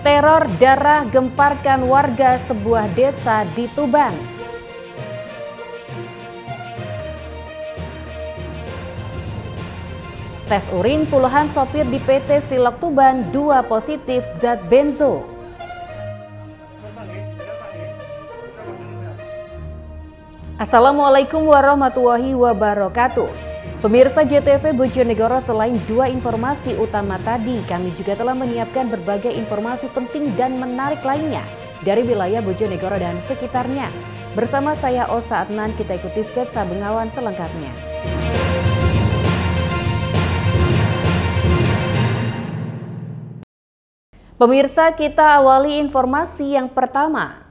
Teror darah gemparkan warga sebuah desa di Tuban. Tes urin puluhan sopir di PT Silok Tuban 2 positif zat benzo. Assalamualaikum warahmatullahi wabarakatuh. Pemirsa JTV Bojonegoro, selain 2 informasi utama tadi, kami juga telah menyiapkan berbagai informasi penting dan menarik lainnya dari wilayah Bojonegoro dan sekitarnya. Bersama saya Osa Adnan, kita ikuti sketsa Bengawan selengkapnya. Pemirsa, kita awali informasi yang pertama.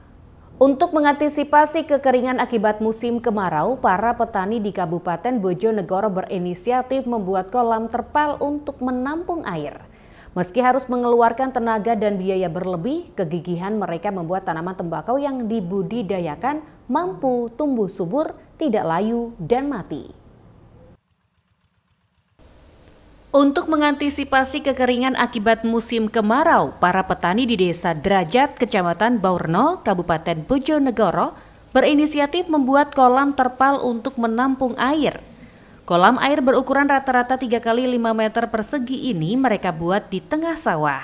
Untuk mengantisipasi kekeringan akibat musim kemarau, para petani di Kabupaten Bojonegoro berinisiatif membuat kolam terpal untuk menampung air. Meski harus mengeluarkan tenaga dan biaya berlebih, kegigihan mereka membuat tanaman tembakau yang dibudidayakan mampu tumbuh subur, tidak layu dan mati. Untuk mengantisipasi kekeringan akibat musim kemarau, para petani di Desa Derajat, Kecamatan Baurno, Kabupaten Bojonegoro, berinisiatif membuat kolam terpal untuk menampung air. Kolam air berukuran rata-rata 3 x 5 meter persegi ini mereka buat di tengah sawah.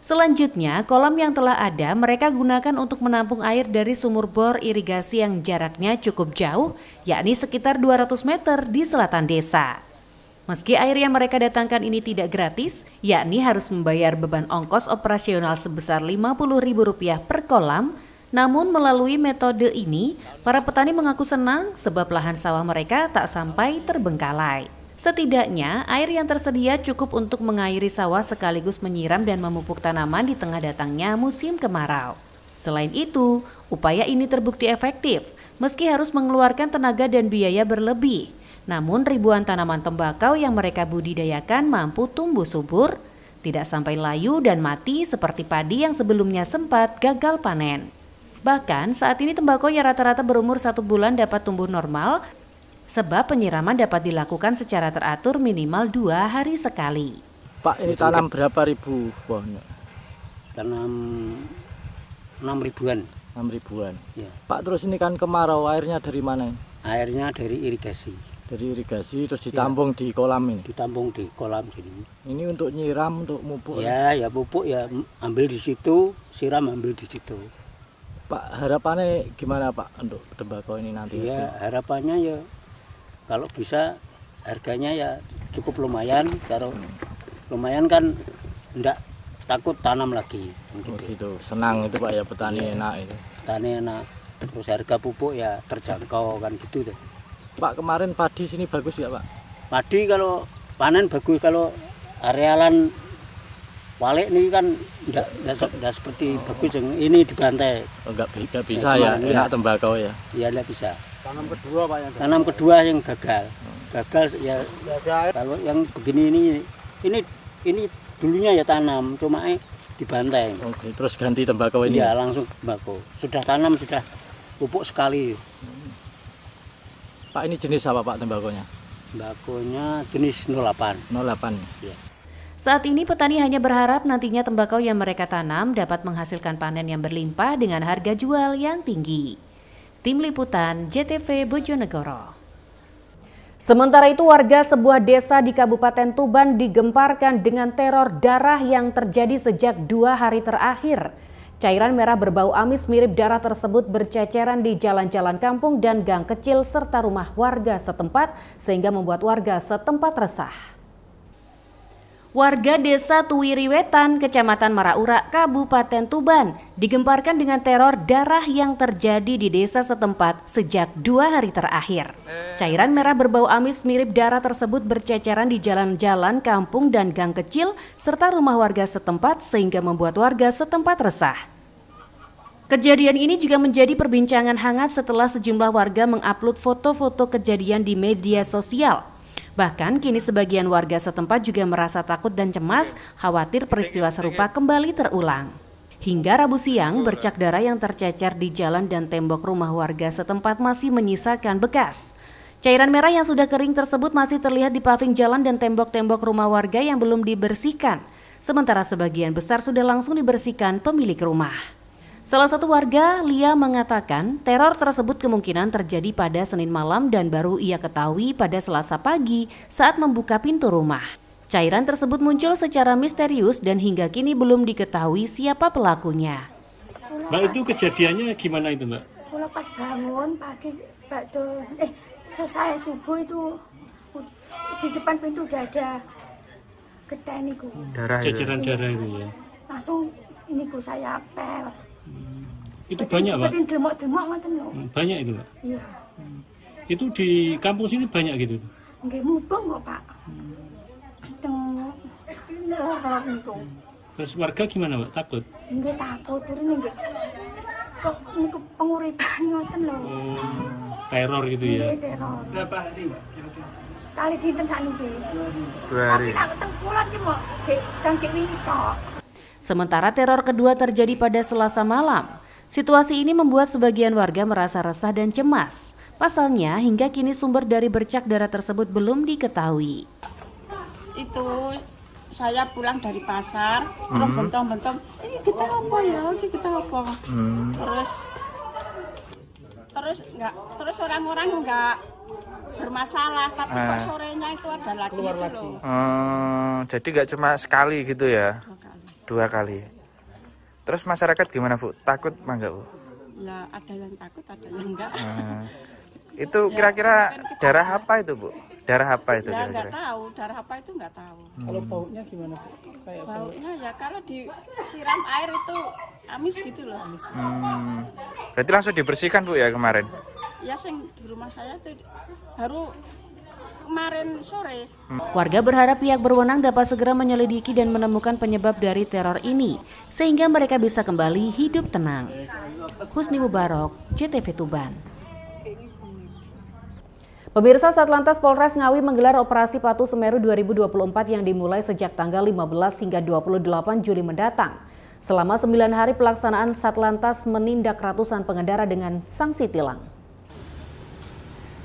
Selanjutnya, kolam yang telah ada mereka gunakan untuk menampung air dari sumur bor irigasi yang jaraknya cukup jauh, yakni sekitar 200 meter di selatan desa. Meski air yang mereka datangkan ini tidak gratis, yakni harus membayar beban ongkos operasional sebesar Rp50.000 per kolam, namun melalui metode ini, para petani mengaku senang sebab lahan sawah mereka tak sampai terbengkalai. Setidaknya, air yang tersedia cukup untuk mengairi sawah sekaligus menyiram dan memupuk tanaman di tengah datangnya musim kemarau. Selain itu, upaya ini terbukti efektif, meski harus mengeluarkan tenaga dan biaya berlebih. Namun ribuan tanaman tembakau yang mereka budidayakan mampu tumbuh subur, tidak sampai layu dan mati seperti padi yang sebelumnya sempat gagal panen. Bahkan saat ini tembakau yang rata-rata berumur 1 bulan dapat tumbuh normal, sebab penyiraman dapat dilakukan secara teratur minimal 2 hari sekali. Pak, ini tanam berapa ribu pohonnya? Tanam 6 ribuan. 6 ribuan. Ya. Pak, terus ini kan kemarau, airnya dari mana? Airnya dari irigasi. Dari irigasi terus ditampung di kolam ini. Ditampung di kolam sini. Ini untuk nyiram, untuk mupuk. Ya pupuk ya ambil di situ, siram ambil di situ. Pak, harapannya gimana Pak untuk tembakau ini nanti? Ya harapannya ya kalau bisa harganya ya cukup lumayan. Kalau lumayan kan enggak takut tanam lagi. Gitu. Senang itu Pak ya, petani enak itu. Petani enak. Terus harga pupuk ya terjangkau kan gitu deh. Pak, kemarin padi sini bagus nggak Pak? Padi kalau panen bagus, kalau arealan walik ini kan enggak seperti bagus yang ini dibantai. Enggak bisa ya, enak tembakau ya? Iya enggak bisa. Tanam kedua Pak yang tanam kedua yang gagal. Gagal ya kalau yang begini ini dulunya ya tanam, cuma dibantai. Oke, terus ganti tembakau ini? Iya, langsung tembakau. Sudah tanam, sudah pupuk sekali. Pak, ini jenis apa Pak tembakonya? Tembakonya jenis 08. 08. Ya. Saat ini petani hanya berharap nantinya tembakau yang mereka tanam dapat menghasilkan panen yang berlimpah dengan harga jual yang tinggi. Tim Liputan JTV Bojonegoro. Sementara itu, warga sebuah desa di Kabupaten Tuban digemparkan dengan teror darah yang terjadi sejak 2 hari terakhir. Cairan merah berbau amis mirip darah tersebut berceceran di jalan-jalan kampung dan gang kecil serta rumah warga setempat sehingga membuat warga setempat resah. Warga Desa Tuwiriwetan, Kecamatan Maraura, Kabupaten Tuban digemparkan dengan teror darah yang terjadi di desa setempat sejak 2 hari terakhir. Cairan merah berbau amis mirip darah tersebut berceceran di jalan-jalan kampung dan gang kecil serta rumah warga setempat sehingga membuat warga setempat resah. Kejadian ini juga menjadi perbincangan hangat setelah sejumlah warga mengupload foto-foto kejadian di media sosial. Bahkan kini sebagian warga setempat juga merasa takut dan cemas, khawatir peristiwa serupa kembali terulang. Hingga Rabu siang, bercak darah yang tercecer di jalan dan tembok rumah warga setempat masih menyisakan bekas. Cairan merah yang sudah kering tersebut masih terlihat di paving jalan dan tembok-tembok rumah warga yang belum dibersihkan. sementara sebagian besar sudah langsung dibersihkan pemilik rumah. Salah satu warga, Lia, mengatakan teror tersebut kemungkinan terjadi pada Senin malam dan baru ia ketahui pada Selasa pagi saat membuka pintu rumah. Cairan tersebut muncul secara misterius dan hingga kini belum diketahui siapa pelakunya. Mbak, itu kejadiannya gimana itu, Mbak? Kalau pas bangun pagi, selesai subuh itu di depan pintu udah ada geden itu. Jajaran darah itu ya? Langsung ini saya apel. Itu banyak, Pak? Demok-demok ngoten lho. Banyak itu, Pak? Iya. Itu di kampung sini banyak gitu? Nggih mubeng kok, Pak. Lorong itu. Terus warga gimana, Pak? Takut? Nggih takut turun nggih. Kok niku penguripan ngoten lho. Teror gitu ya? Nggih teror. Berapa hari, Mbak? Kira-kira? Kali dinten sakniki. 2 hari. Tapi nak teng kulon ki mok gek wingi tok. Sementara teror kedua terjadi pada Selasa malam. Situasi ini membuat sebagian warga merasa resah dan cemas. Pasalnya, hingga kini sumber dari bercak darah tersebut belum diketahui. Itu saya pulang dari pasar, terus bentong-bentong, ini kita apa ya, ini kita apa? Terus orang-orang enggak bermasalah, tapi kok sorenya itu ada lagi itu loh. Jadi nggak cuma sekali gitu ya? 2 kali. Terus masyarakat gimana, Bu? Takut enggak, Bu? Ya ada yang takut, ada yang enggak. Itu kira-kira darah apa itu, Bu? Darah apa itu Ya kira-kira? enggak tahu, darah apa itu enggak tahu. Kalau baunya gimana, Bu? Baunya ya kalau disiram air itu amis gitu loh. Berarti langsung dibersihkan, Bu, ya kemarin? Ya di rumah saya tuh baru kemarin sore. Warga berharap pihak berwenang dapat segera menyelidiki dan menemukan penyebab dari teror ini, sehingga mereka bisa kembali hidup tenang. Husni Mubarok, JTV Tuban. Pemirsa, Satlantas Polres Ngawi menggelar Operasi Patuh Semeru 2024 yang dimulai sejak tanggal 15 hingga 28 Juli mendatang. Selama 9 hari pelaksanaan, Satlantas menindak ratusan pengendara dengan sanksi tilang.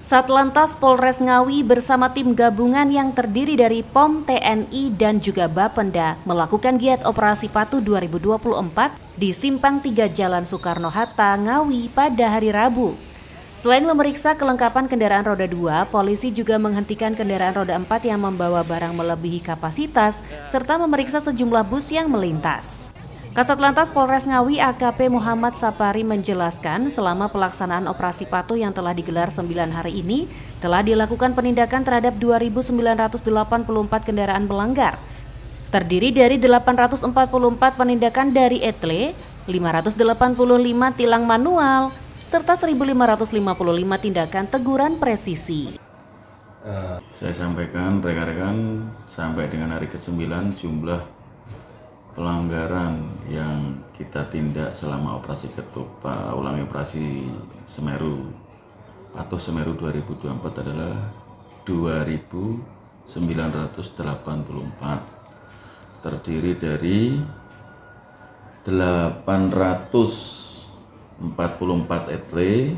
Satlantas Polres Ngawi bersama tim gabungan yang terdiri dari POM, TNI, dan juga Bapenda melakukan giat Operasi Patuh 2024 di Simpang 3 Jalan Soekarno-Hatta, Ngawi pada hari Rabu. Selain memeriksa kelengkapan kendaraan roda 2, polisi juga menghentikan kendaraan roda 4 yang membawa barang melebihi kapasitas serta memeriksa sejumlah bus yang melintas. Kasat Lantas Polres Ngawi AKP Muhammad Sapari menjelaskan selama pelaksanaan operasi patuh yang telah digelar 9 hari ini telah dilakukan penindakan terhadap 2.984 kendaraan pelanggar. Terdiri dari 844 penindakan dari etle, 585 tilang manual, serta 1.555 tindakan teguran presisi. Saya sampaikan rekan-rekan sampai dengan hari ke-9 jumlah pelanggaran yang kita tindak selama operasi ulangi operasi Semeru Patuh Semeru 2024 adalah 2.984, terdiri dari 844 etle,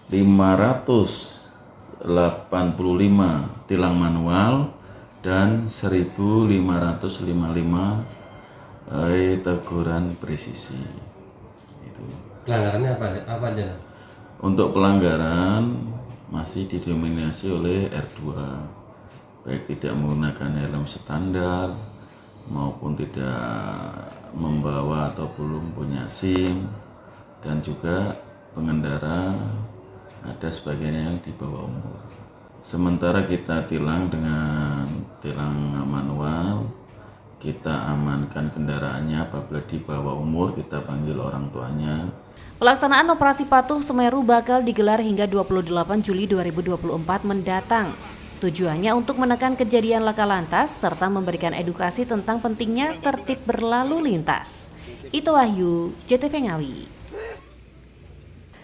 585 tilang manual, dan 1.555 teguran presisi. Itu. Pelanggarannya apa aja? Untuk pelanggaran masih didominasi oleh R2, baik tidak menggunakan helm standar maupun tidak membawa atau belum punya SIM, dan juga pengendara ada sebagian yang di bawah umur. Sementara kita tilang dengan tilang manual, kita amankan kendaraannya. Apabila di bawah umur, kita panggil orang tuanya. Pelaksanaan Operasi Patuh Semeru bakal digelar hingga 28 Juli 2024 mendatang. Tujuannya untuk menekan kejadian laka lantas serta memberikan edukasi tentang pentingnya tertib berlalu lintas. Itu Wahyu, JTV Ngawi.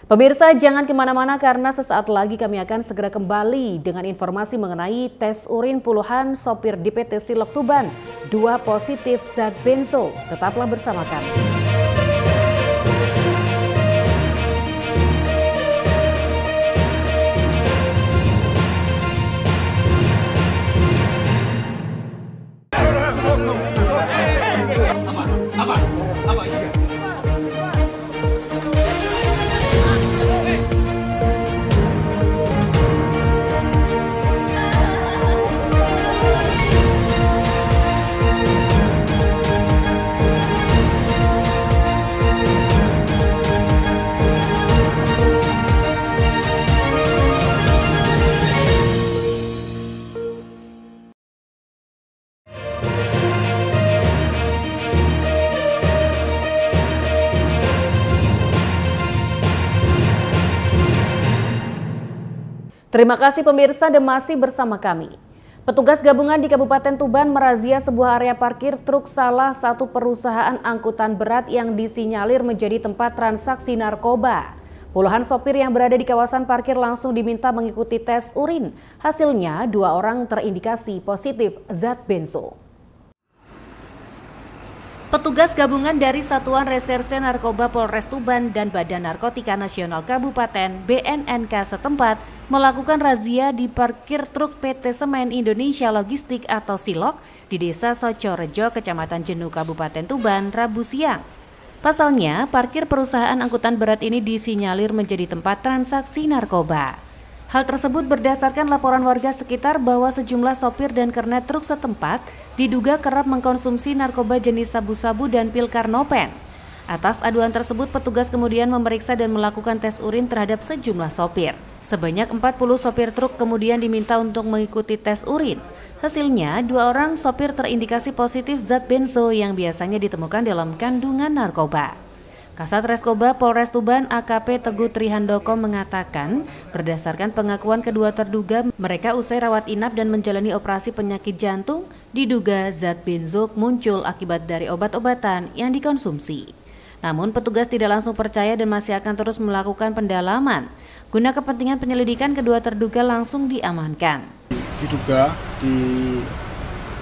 Pemirsa, jangan kemana-mana karena sesaat lagi kami akan segera kembali dengan informasi mengenai tes urin puluhan sopir DPT Silok Tuban, 2 positif zat benzo. Tetaplah bersama kami. Terima kasih pemirsa dan masih bersama kami. Petugas gabungan di Kabupaten Tuban merazia sebuah area parkir truk salah satu perusahaan angkutan berat yang disinyalir menjadi tempat transaksi narkoba. Puluhan sopir yang berada di kawasan parkir langsung diminta mengikuti tes urin. Hasilnya 2 orang terindikasi positif zat benzo. Petugas gabungan dari Satuan Reserse Narkoba Polres Tuban dan Badan Narkotika Nasional Kabupaten BNNK setempat melakukan razia di parkir truk PT Semen Indonesia Logistik atau Silok di Desa Socorejo, Kecamatan Jenuh, Kabupaten Tuban, Rabu siang. Pasalnya, parkir perusahaan angkutan berat ini disinyalir menjadi tempat transaksi narkoba. Hal tersebut berdasarkan laporan warga sekitar bahwa sejumlah sopir dan kernet truk setempat diduga kerap mengkonsumsi narkoba jenis sabu-sabu dan pil karnopen. Atas aduan tersebut, petugas kemudian memeriksa dan melakukan tes urin terhadap sejumlah sopir. Sebanyak 40 sopir truk kemudian diminta untuk mengikuti tes urin. Hasilnya, 2 orang sopir terindikasi positif zat benzo yang biasanya ditemukan dalam kandungan narkoba. Kasat Reskoba Polres Tuban AKP Teguh Trihandoko mengatakan, berdasarkan pengakuan kedua terduga, mereka usai rawat inap dan menjalani operasi penyakit jantung, diduga zat benzo muncul akibat dari obat-obatan yang dikonsumsi. Namun petugas tidak langsung percaya dan masih akan terus melakukan pendalaman. Guna kepentingan penyelidikan, kedua terduga langsung diamankan. Diduga di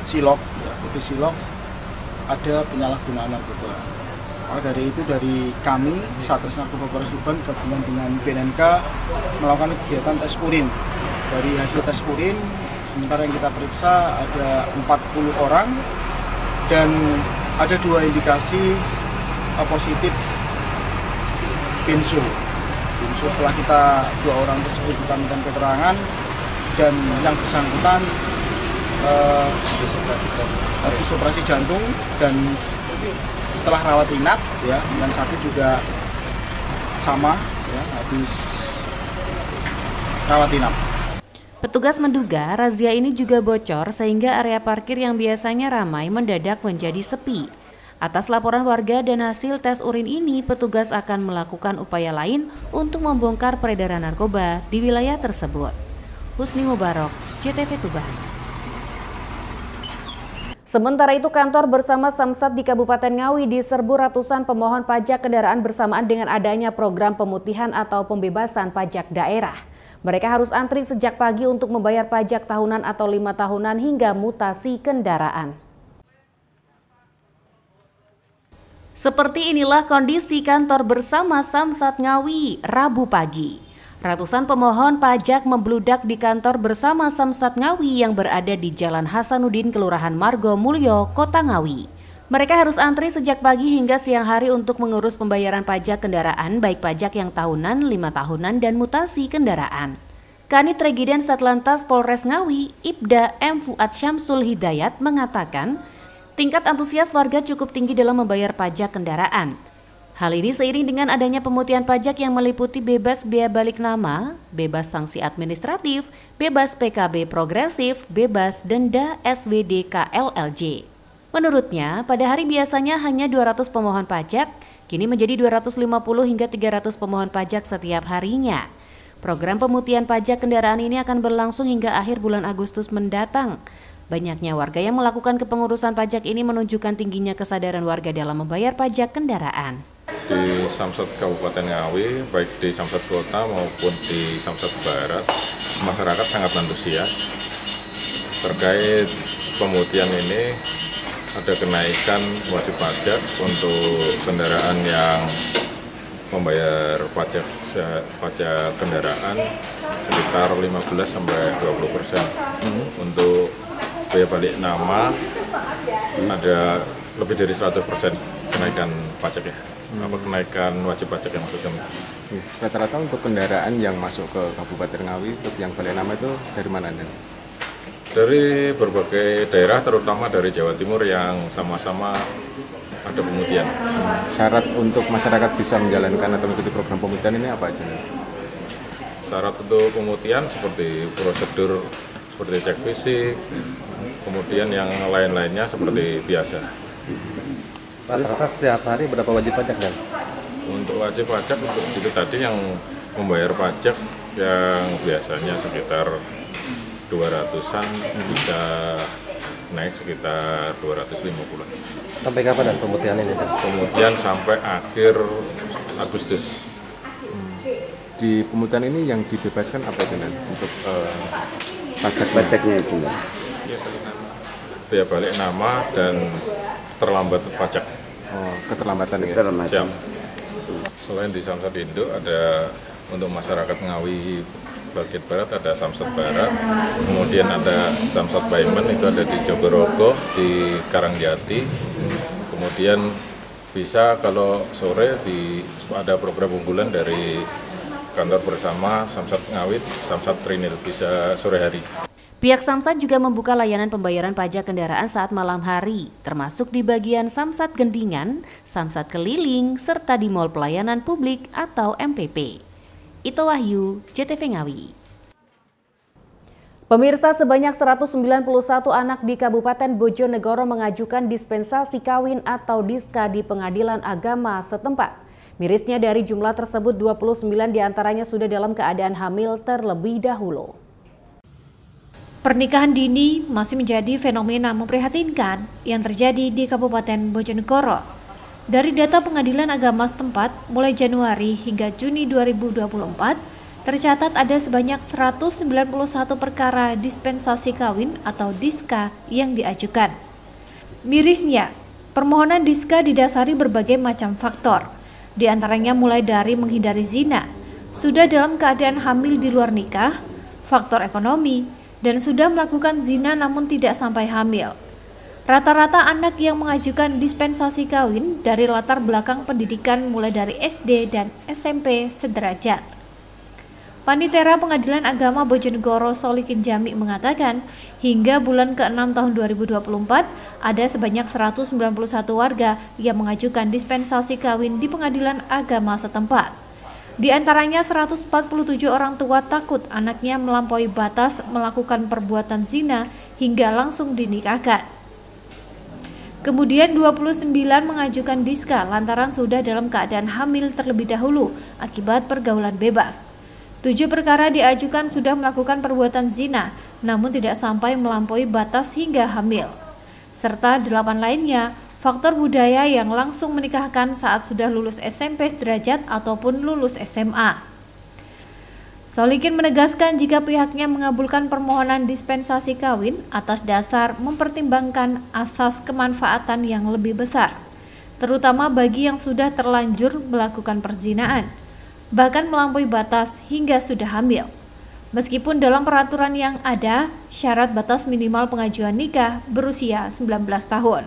Silok, PT Silok, ada penyalahgunaan narkoba. Dari itu, dari kami Satres Narkoba Polres Tuban gabungan dengan BNNK melakukan kegiatan tes urin. Dari hasil tes urin, sementara yang kita periksa ada 40 orang dan ada 2 indikasi positif benzo. Setelah kita 2 orang tersebut kita minta keterangan dan yang bersangkutan habis operasi jantung dan setelah rawat inap ya, dan satu juga sama ya, habis rawat inap. Petugas menduga razia ini juga bocor sehingga area parkir yang biasanya ramai mendadak menjadi sepi. Atas laporan warga dan hasil tes urin ini, petugas akan melakukan upaya lain untuk membongkar peredaran narkoba di wilayah tersebut. Husni Mubarok, JTV Tuban. Sementara itu, kantor bersama Samsat di Kabupaten Ngawi diserbu ratusan pemohon pajak kendaraan bersamaan dengan adanya program pemutihan atau pembebasan pajak daerah. Mereka harus antri sejak pagi untuk membayar pajak tahunan atau 5 tahunan hingga mutasi kendaraan. Seperti inilah kondisi kantor bersama Samsat Ngawi Rabu pagi. Ratusan pemohon pajak membludak di kantor bersama Samsat Ngawi yang berada di Jalan Hasanuddin, Kelurahan Margo Mulyo, Kota Ngawi. Mereka harus antri sejak pagi hingga siang hari untuk mengurus pembayaran pajak kendaraan, baik pajak yang tahunan, 5 tahunan, dan mutasi kendaraan. Kanit Regiden Satlantas Polres Ngawi, Ibda M. Fuad Syamsul Hidayat mengatakan, tingkat antusias warga cukup tinggi dalam membayar pajak kendaraan. Hal ini seiring dengan adanya pemutihan pajak yang meliputi bebas biaya balik nama, bebas sanksi administratif, bebas PKB progresif, bebas denda SWD KLLJ. Menurutnya, pada hari biasanya hanya 200 pemohon pajak, kini menjadi 250 hingga 300 pemohon pajak setiap harinya. Program pemutihan pajak kendaraan ini akan berlangsung hingga akhir bulan Agustus mendatang. Banyaknya warga yang melakukan kepengurusan pajak ini menunjukkan tingginya kesadaran warga dalam membayar pajak kendaraan. Di Samsat Kabupaten Ngawi, baik di Samsat Kota maupun di Samsat Barat, masyarakat sangat antusias terkait pemutihan ini. Ada kenaikan wajib pajak untuk kendaraan yang membayar pajak kendaraan sekitar 15–20%. Untuk biaya balik nama ada lebih dari 100% kenaikan pajak ya. Apa kenaikan wajib pajak yang maksudnya? Rata-rata untuk kendaraan yang masuk ke Kabupaten Ngawi untuk yang balik nama itu dari mana? Dari berbagai daerah, terutama dari Jawa Timur yang sama-sama ada pemutihan. Syarat untuk masyarakat bisa menjalankan atau mengikuti program pemutihan ini apa aja? Syarat untuk pemutihan seperti prosedur seperti cek fisik, kemudian yang lain-lainnya seperti biasa. Rata-rata setiap hari berapa wajib pajak, Dan? Untuk wajib pajak itu tadi yang membayar pajak yang biasanya sekitar 200-an bisa naik sekitar 250. Sampai kapan pemutihan ini? Pemutihan sampai akhir Agustus. Di pemutihan ini yang dibebaskan apa itu untuk pajaknya itu? Biaya balik nama dan terlambat pajak. Oh, keterlambatan ya? Siap. Selain di Samsat Induk, ada untuk masyarakat Ngawi bagian barat ada Samsat Barat, kemudian ada Samsat Paiman, itu ada di Jogorogo, di Karangjati, kemudian bisa kalau sore ada program unggulan dari kantor bersama Samsat Ngawit, Samsat Trinil, bisa sore hari. Pihak Samsat juga membuka layanan pembayaran pajak kendaraan saat malam hari, termasuk di bagian Samsat Gendingan, Samsat Keliling, serta di Mall Pelayanan Publik atau MPP. Ito Wahyu, JTV Ngawi. Pemirsa, sebanyak 191 anak di Kabupaten Bojonegoro mengajukan dispensasi kawin atau diska di pengadilan agama setempat. Mirisnya dari jumlah tersebut 29 diantaranya sudah dalam keadaan hamil terlebih dahulu. Pernikahan dini masih menjadi fenomena memprihatinkan yang terjadi di Kabupaten Bojonegoro. Dari data pengadilan agama setempat, mulai Januari hingga Juni 2024, tercatat ada sebanyak 191 perkara dispensasi kawin atau diska yang diajukan. Mirisnya, permohonan diska didasari berbagai macam faktor, di antaranya mulai dari menghindari zina, sudah dalam keadaan hamil di luar nikah, faktor ekonomi, dan sudah melakukan zina namun tidak sampai hamil. Rata-rata anak yang mengajukan dispensasi kawin dari latar belakang pendidikan mulai dari SD dan SMP sederajat. Panitera Pengadilan Agama Bojonegoro Solikin Jami mengatakan, hingga bulan ke-6 tahun 2024, ada sebanyak 191 warga yang mengajukan dispensasi kawin di pengadilan agama setempat. Di antaranya 147 orang tua takut anaknya melampaui batas melakukan perbuatan zina hingga langsung dinikahkan. Kemudian 29 mengajukan diska lantaran sudah dalam keadaan hamil terlebih dahulu akibat pergaulan bebas. 7 perkara diajukan sudah melakukan perbuatan zina namun tidak sampai melampaui batas hingga hamil. Serta 8 lainnya faktor budaya yang langsung menikahkan saat sudah lulus SMP sederajat ataupun lulus SMA. Solikin menegaskan jika pihaknya mengabulkan permohonan dispensasi kawin atas dasar mempertimbangkan asas kemanfaatan yang lebih besar, terutama bagi yang sudah terlanjur melakukan perzinaan, bahkan melampaui batas hingga sudah hamil. Meskipun dalam peraturan yang ada, syarat batas minimal pengajuan nikah berusia 19 tahun.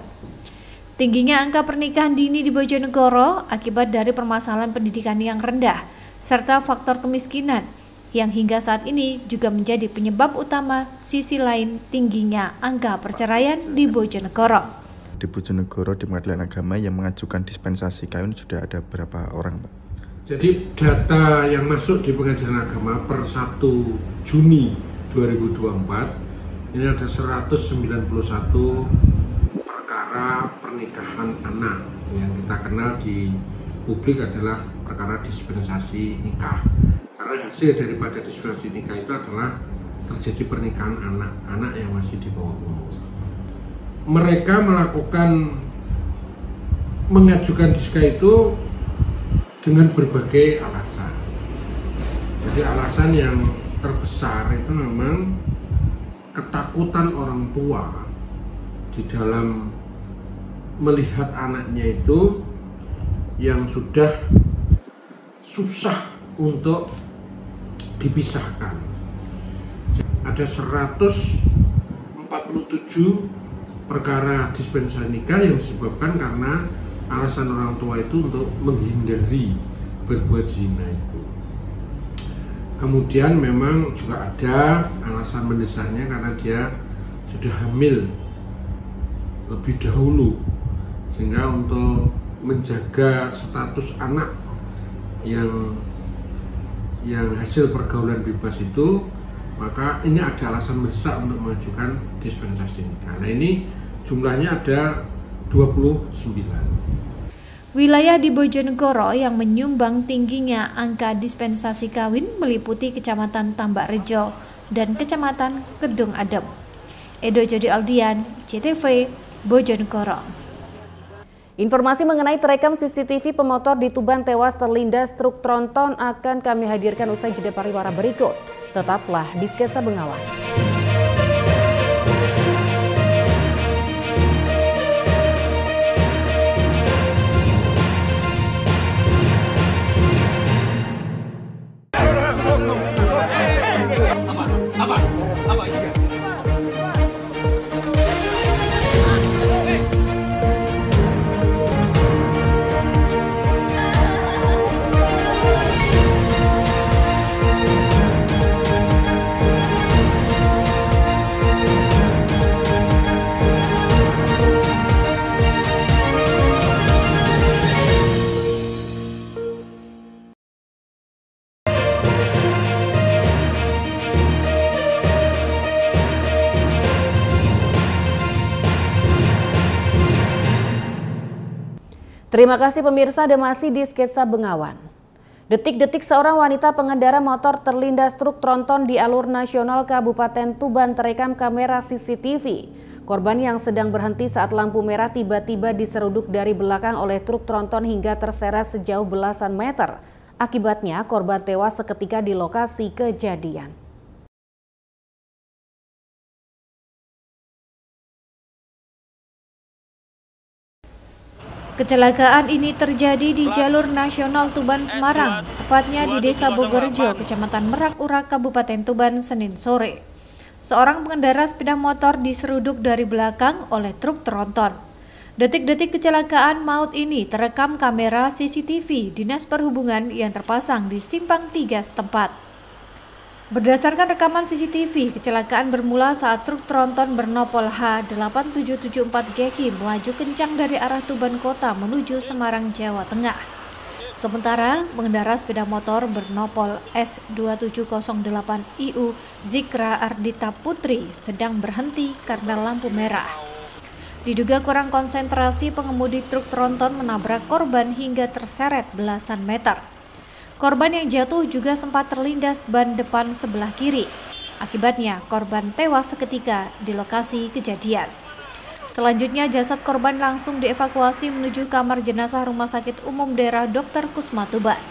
Tingginya angka pernikahan dini di Bojonegoro akibat dari permasalahan pendidikan yang rendah, serta faktor kemiskinan, yang hingga saat ini juga menjadi penyebab utama sisi lain tingginya angka perceraian di Bojonegoro. Di Bojonegoro, di pengadilan agama yang mengajukan dispensasi kawin sudah ada berapa orang, Pak? Jadi data yang masuk di pengadilan agama per 1 Juni 2024, ini ada 191 perkara pernikahan anak yang kita kenal di publik adalah perkara dispensasi nikah. Karena hasil daripada dispensasi nikah itu adalah terjadi pernikahan anak yang masih di bawah umur. Mereka mengajukan diska itu dengan berbagai alasan. Jadi alasan yang terbesar itu memang ketakutan orang tua di dalam melihat anaknya itu yang sudah susah untuk dipisahkan. Ada 147 perkara dispensasi nikah yang disebabkan karena alasan orang tua itu untuk menghindari berbuat zina itu. Kemudian memang juga ada alasan mendesaknya karena dia sudah hamil lebih dahulu, sehingga untuk menjaga status anak yang hasil pergaulan bebas itu, maka ini ada alasan mendesak untuk mengajukan dispensasi nikah. Nah, ini jumlahnya ada 29. Wilayah di Bojonegoro yang menyumbang tingginya angka dispensasi kawin meliputi Kecamatan Tambak Rejo dan Kecamatan Kedung Adem. Edo Jody Aldian, CTV, Bojonegoro. Informasi mengenai terekam CCTV pemotor di Tuban tewas terlindas truk tronton akan kami hadirkan usai jeda pariwara berikut. Tetaplah di Sketsa Bengawan. Terima kasih pemirsa, Anda masih di Sketsa Bengawan. Detik-detik seorang wanita pengendara motor terlindas truk tronton di alur nasional Kabupaten Tuban terekam kamera CCTV. Korban yang sedang berhenti saat lampu merah tiba-tiba diseruduk dari belakang oleh truk tronton hingga terseret sejauh belasan meter. Akibatnya korban tewas seketika di lokasi kejadian. Kecelakaan ini terjadi di jalur nasional Tuban-Semarang, tepatnya di Desa Bogorjo, Kecamatan Merak-Urak, Kabupaten Tuban, Senin sore. Seorang pengendara sepeda motor diseruduk dari belakang oleh truk tronton. Detik-detik kecelakaan maut ini terekam kamera CCTV Dinas Perhubungan yang terpasang di Simpang 3 setempat. Berdasarkan rekaman CCTV, kecelakaan bermula saat truk tronton bernopol H8774GH melaju kencang dari arah Tuban Kota menuju Semarang, Jawa Tengah. Sementara pengendara sepeda motor bernopol S2708IU Zikra Ardita Putri sedang berhenti karena lampu merah. Diduga kurang konsentrasi, pengemudi truk tronton menabrak korban hingga terseret belasan meter. Korban yang jatuh juga sempat terlindas ban depan sebelah kiri. Akibatnya korban tewas seketika di lokasi kejadian. Selanjutnya jasad korban langsung dievakuasi menuju kamar jenazah Rumah Sakit Umum Daerah Dr. Kusma Tuban.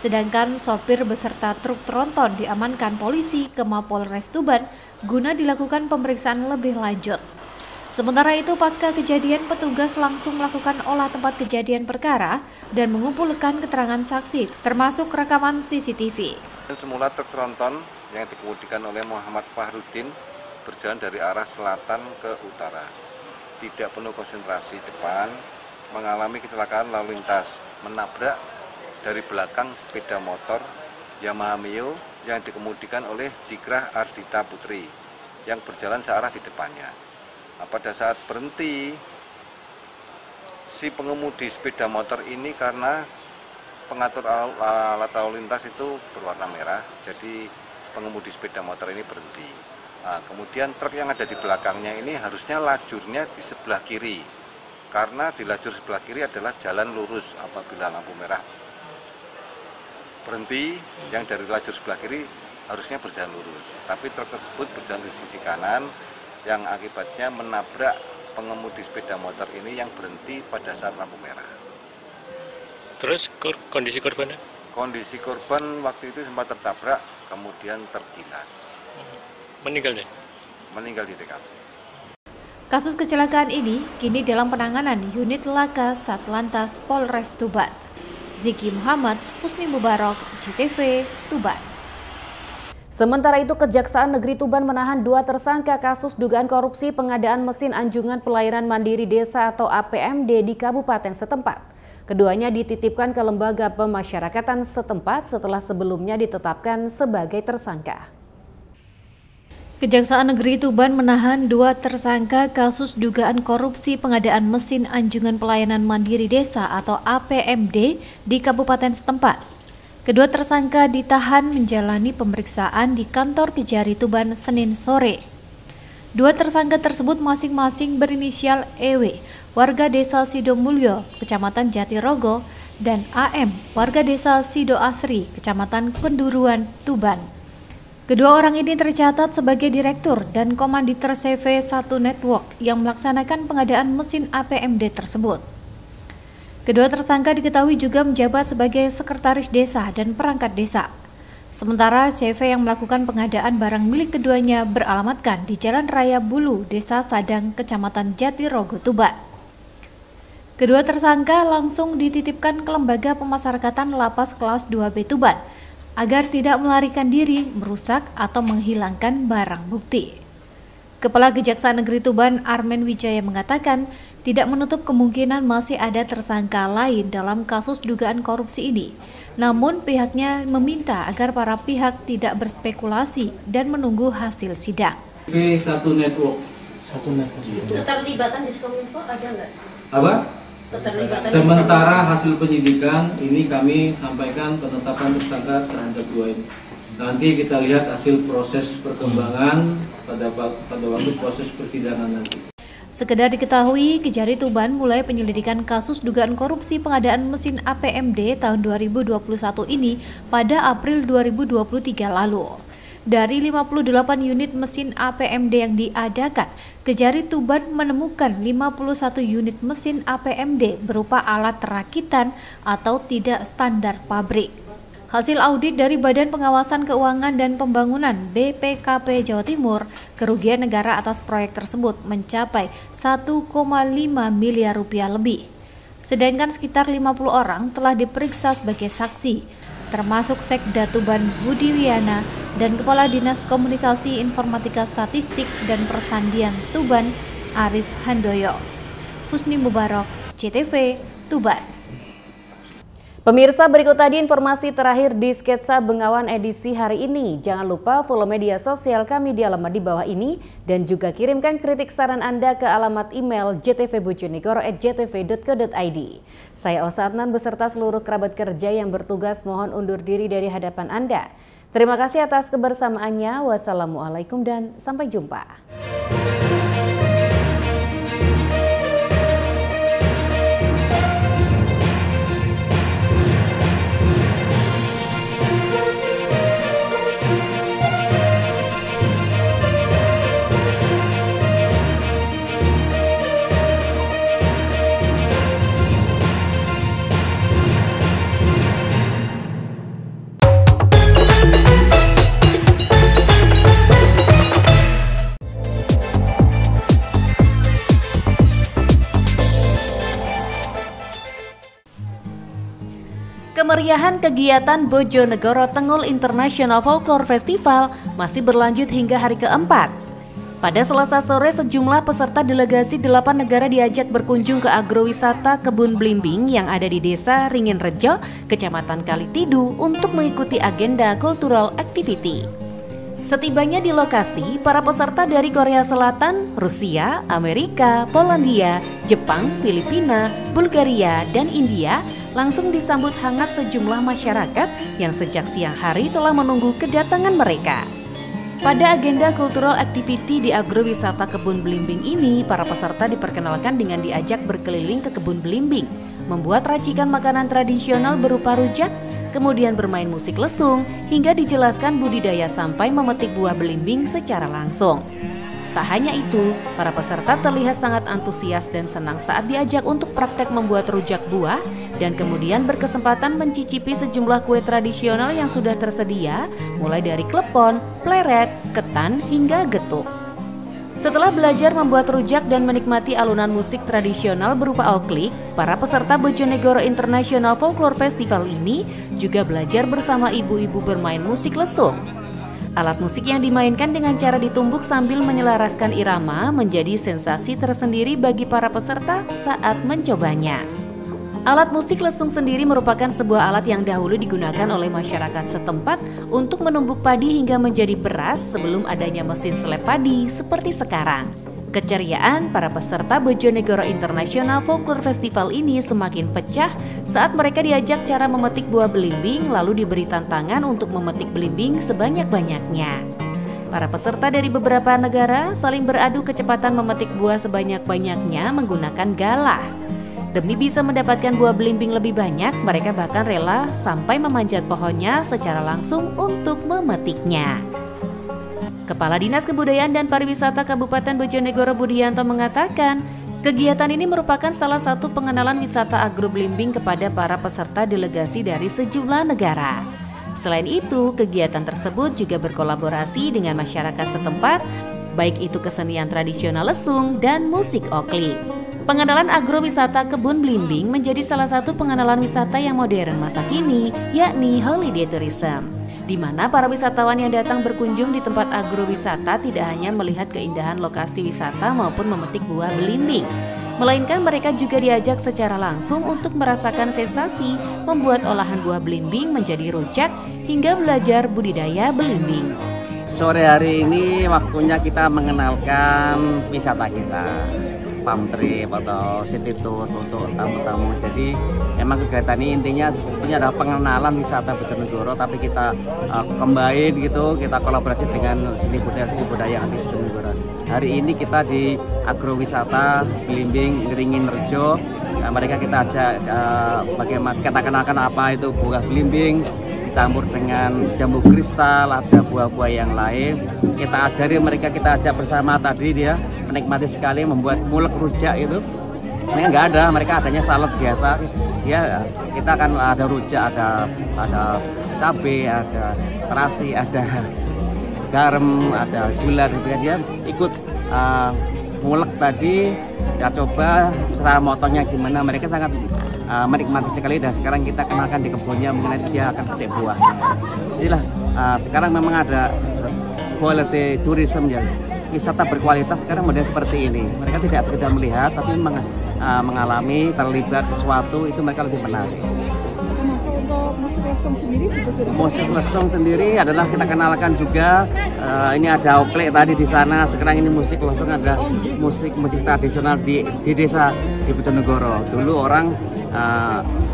Sedangkan sopir beserta truk tronton diamankan polisi ke Mapolres Tuban guna dilakukan pemeriksaan lebih lanjut. Sementara itu, pasca kejadian, petugas langsung melakukan olah tempat kejadian perkara dan mengumpulkan keterangan saksi, termasuk rekaman CCTV. Semula truk tronton yang dikemudikan oleh Muhammad Fahrudin berjalan dari arah selatan ke utara. Tidak penuh konsentrasi depan, mengalami kecelakaan lalu lintas, menabrak dari belakang sepeda motor Yamaha Mio yang dikemudikan oleh Zikra Ardita Putri yang berjalan searah di depannya. Pada saat berhenti, si pengemudi sepeda motor ini karena pengatur alat lalu lintas itu berwarna merah, jadi pengemudi sepeda motor ini berhenti. Kemudian truk yang ada di belakangnya ini harusnya lajurnya di sebelah kiri, karena di lajur sebelah kiri adalah jalan lurus apabila lampu merah berhenti, yang dari lajur sebelah kiri harusnya berjalan lurus. Tapi truk tersebut berjalan di sisi kanan, yang akibatnya menabrak pengemudi sepeda motor ini yang berhenti pada saat lampu merah. Terus kondisi korbannya? Kondisi korban waktu itu sempat tertabrak, kemudian tergilas. Meninggal ya? Meninggal di TKP. Kasus kecelakaan ini kini dalam penanganan unit laka Satlantas Polres Tuban. Ziki Muhammad, Husni Mubarok, CTV, Tuban. Sementara itu, Kejaksaan Negeri Tuban menahan 2 tersangka kasus dugaan korupsi pengadaan mesin anjungan pelayanan mandiri desa atau APMD di kabupaten setempat. Keduanya dititipkan ke lembaga pemasyarakatan setempat setelah sebelumnya ditetapkan sebagai tersangka. Kejaksaan Negeri Tuban menahan 2 tersangka kasus dugaan korupsi pengadaan mesin anjungan pelayanan mandiri desa atau APMD di kabupaten setempat. Kedua tersangka ditahan menjalani pemeriksaan di kantor Kejari Tuban Senin sore. 2 tersangka tersebut masing-masing berinisial EW, warga desa Sidomulyo, Kecamatan Jatirogo, dan AM, warga desa Sido Asri, Kecamatan Kenduruan, Tuban. Kedua orang ini tercatat sebagai direktur dan komanditer CV1 Network yang melaksanakan pengadaan mesin APMD tersebut. Kedua tersangka diketahui juga menjabat sebagai sekretaris desa dan perangkat desa. Sementara CV yang melakukan pengadaan barang milik keduanya beralamatkan di Jalan Raya Bulu, Desa Sadang, Kecamatan Jatirogo, Tuban. Kedua tersangka langsung dititipkan ke Lembaga Pemasyarakatan Lapas Kelas 2B Tuban agar tidak melarikan diri, merusak, atau menghilangkan barang bukti. Kepala Kejaksaan Negeri Tuban, Armen Wijaya, mengatakan tidak menutup kemungkinan masih ada tersangka lain dalam kasus dugaan korupsi ini. Namun pihaknya meminta agar para pihak tidak berspekulasi dan menunggu hasil sidang. Satu network. Itu keterlibatan Diskominfo ada nggak? Apa? Sementara hasil penyidikan ini kami sampaikan penetapan tersangka terhadap dua ini. Nanti kita lihat hasil proses perkembangan pada waktu proses persidangan nanti. Sekedar diketahui, Kejari Tuban mulai penyelidikan kasus dugaan korupsi pengadaan mesin APMD tahun 2021 ini pada April 2023 lalu. Dari 58 unit mesin APMD yang diadakan, Kejari Tuban menemukan 51 unit mesin APMD berupa alat rakitan atau tidak standar pabrik. Hasil audit dari Badan Pengawasan Keuangan dan Pembangunan BPKP Jawa Timur, kerugian negara atas proyek tersebut mencapai 1,5 miliar rupiah lebih. Sedangkan sekitar 50 orang telah diperiksa sebagai saksi, termasuk Sekda Tuban Budi Wiyana dan Kepala Dinas Komunikasi Informatika Statistik dan Persandian Tuban Arif Handoyo. Husni Mubarak, JTV, Tuban. Pemirsa, berikut tadi informasi terakhir di Sketsa Bengawan edisi hari ini. Jangan lupa follow media sosial kami di alamat di bawah ini dan juga kirimkan kritik saran Anda ke alamat email jtvbojonegoro@jtv.co.id. Saya Osa Adnan beserta seluruh kerabat kerja yang bertugas mohon undur diri dari hadapan Anda. Terima kasih atas kebersamaannya. Wassalamualaikum dan sampai jumpa. Kemeriahan kegiatan Bojonegoro Tengul International Folklore Festival masih berlanjut hingga hari keempat. Pada Selasa sore, sejumlah peserta delegasi 8 negara diajak berkunjung ke agrowisata Kebun Blimbing yang ada di Desa Ringinrejo, Kecamatan Kalitidu untuk mengikuti agenda cultural activity. Setibanya di lokasi, para peserta dari Korea Selatan, Rusia, Amerika, Polandia, Jepang, Filipina, Bulgaria, dan India langsung disambut hangat sejumlah masyarakat yang sejak siang hari telah menunggu kedatangan mereka. Pada agenda cultural activity di agrowisata Kebun Blimbing ini, para peserta diperkenalkan dengan diajak berkeliling ke kebun belimbing, membuat racikan makanan tradisional berupa rujak, kemudian bermain musik lesung, hingga dijelaskan budidaya sampai memetik buah belimbing secara langsung. Tak hanya itu, para peserta terlihat sangat antusias dan senang saat diajak untuk praktek membuat rujak buah dan kemudian berkesempatan mencicipi sejumlah kue tradisional yang sudah tersedia, mulai dari klepon, pleret, ketan, hingga getuk. Setelah belajar membuat rujak dan menikmati alunan musik tradisional berupa oklik, para peserta Bojonegoro International Folklore Festival ini juga belajar bersama ibu-ibu bermain musik lesung. Alat musik yang dimainkan dengan cara ditumbuk sambil menyelaraskan irama menjadi sensasi tersendiri bagi para peserta saat mencobanya. Alat musik lesung sendiri merupakan sebuah alat yang dahulu digunakan oleh masyarakat setempat untuk menumbuk padi hingga menjadi beras sebelum adanya mesin selep padi seperti sekarang. Keceriaan para peserta Bojonegoro International Folklore Festival ini semakin pecah saat mereka diajak cara memetik buah belimbing lalu diberi tantangan untuk memetik belimbing sebanyak-banyaknya. Para peserta dari beberapa negara saling beradu kecepatan memetik buah sebanyak-banyaknya menggunakan galah. Demi bisa mendapatkan buah belimbing lebih banyak, mereka bahkan rela sampai memanjat pohonnya secara langsung untuk memetiknya. Kepala Dinas Kebudayaan dan Pariwisata Kabupaten Bojonegoro Budianto mengatakan, kegiatan ini merupakan salah satu pengenalan wisata agrobelimbing kepada para peserta delegasi dari sejumlah negara. Selain itu, kegiatan tersebut juga berkolaborasi dengan masyarakat setempat, baik itu kesenian tradisional lesung dan musik okli. Pengenalan agrowisata kebun belimbing menjadi salah satu pengenalan wisata yang modern masa kini, yakni holiday tourism, di mana para wisatawan yang datang berkunjung di tempat agrowisata tidak hanya melihat keindahan lokasi wisata maupun memetik buah belimbing, melainkan mereka juga diajak secara langsung untuk merasakan sensasi membuat olahan buah belimbing menjadi rujak hingga belajar budidaya belimbing. Sore hari ini waktunya kita mengenalkan wisata kita, farm trip atau city tour untuk tamu-tamu. Jadi emang kegiatan ini intinya sebetulnya adalah pengenalan wisata Bojonegoro, tapi kita combine gitu, kita kolaborasi dengan seni budaya di Bojonegoro. Hari ini kita di agrowisata Belimbing Ngeringin Rejo. Mereka kita ajak bagaimana kita kenalkan apa itu buah belimbing, dicampur dengan jambu kristal, ada buah-buah yang lain. Kita ajari mereka, kita ajak bersama tadi dia menikmati sekali membuat mulek rujak itu. Mereka nggak ada, mereka adanya salad biasa. Ya, kita akan ada rujak, ada cabai, ada terasi, ada garam, ada gula gitu ya. Dia ikut mulek tadi, kita coba cara motongnya gimana. Mereka sangat menikmati sekali, dan sekarang kita kenalkan di kebunnya mengenai dia akan petik buah. Inilah sekarang memang ada quality tourism ya, wisata berkualitas sekarang model seperti ini. Mereka tidak sekedar melihat, tapi mengalami, terlibat sesuatu, itu mereka lebih menarik. Musik lesung sendiri? Musik lesung sendiri adalah kita kenalkan juga. Ini ada oklek tadi di sana. Sekarang ini musik lesung adalah musik tradisional di desa di Bojonegoro. Dulu orang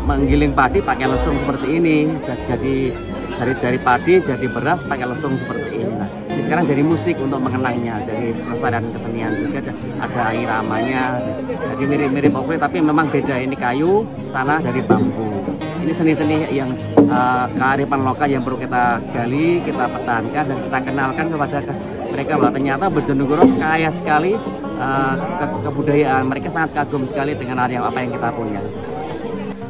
menggiling padi pakai lesung seperti ini. Jadi dari padi jadi beras pakai lesung seperti ini. Nah, ini sekarang jadi musik untuk mengenangnya, jadi pelestarian kesenian juga, ada iramanya. Jadi mirip-mirip oklek tapi memang beda, ini kayu, tanah dari bambu. Ini seni-seni yang kearifan lokal yang perlu kita gali, kita pertahankan dan kita kenalkan kepada mereka bahwa ternyata Bojonegoro kaya sekali kebudayaan. Mereka sangat kagum sekali dengan apa yang kita punya.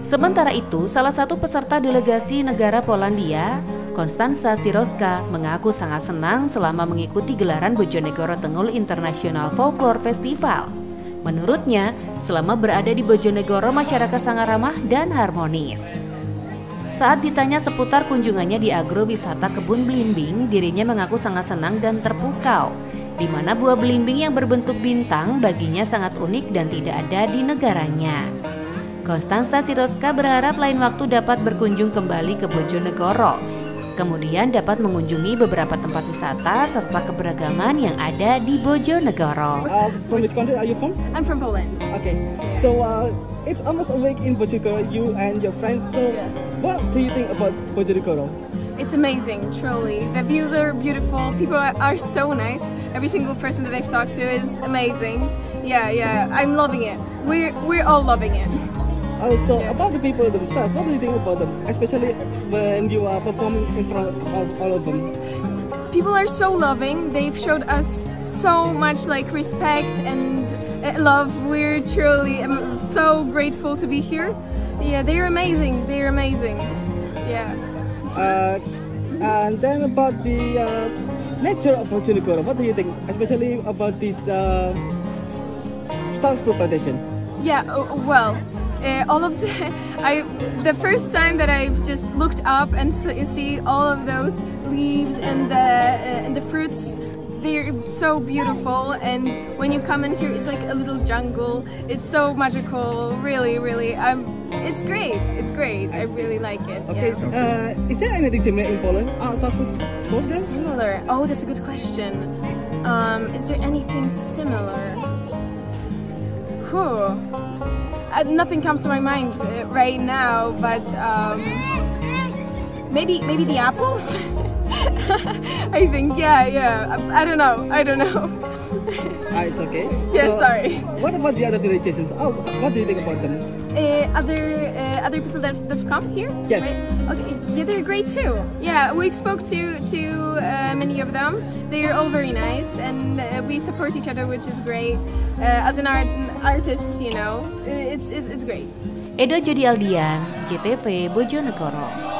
Sementara itu, salah satu peserta delegasi negara Polandia, Konstansa Siroska, mengaku sangat senang selama mengikuti gelaran Bojonegoro Tengul International Folklore Festival. Menurutnya, selama berada di Bojonegoro, masyarakat sangat ramah dan harmonis. Saat ditanya seputar kunjungannya di agrowisata kebun belimbing, dirinya mengaku sangat senang dan terpukau, di mana buah belimbing yang berbentuk bintang baginya sangat unik dan tidak ada di negaranya. Konstansa Siroska berharap lain waktu dapat berkunjung kembali ke Bojonegoro, kemudian dapat mengunjungi beberapa tempat wisata serta keberagaman yang ada di Bojonegoro. From which country are you from? I'm from Poland. Okay, so it's almost a week in Bojonegoro, you and your friends. So, what do you think about Bojonegoro? It's amazing, truly. The views are beautiful. People are so nice. Every single person that I've talked to is amazing. Yeah, I'm loving it. We're all loving it. Also, about the people themselves, what do you think about them, especially when you are performing in front of all of them? People are so loving. They've showed us so much respect and love. We're truly so grateful to be here. Yeah, they're amazing. They're amazing. Yeah. And then about the nature of Bojonegoro, what do you think, especially about this transport plantation? Yeah, well. All of the first time that I've just looked up and see all of those leaves and the fruits, they're so beautiful. And when you come in here, it's like a little jungle. It's so magical, really. It's great. It's great. I really like it. Okay. Yeah. Is there anything similar in Poland? Similar? Oh, that's a good question. Is there anything similar? Nothing comes to my mind right now, but maybe the apples. I I think, yeah. I don't know. It's okay. Yeah, sorry. What about the other delegations? What do you think about them? Other people that've come here? Yes. Right? Okay. Yeah, they're great too. Yeah, we've spoke to many of them. They're all very nice, and we support each other, which is great. As an artist, you know, it's great. Edo Jody Aldian, JTV Bojonegoro.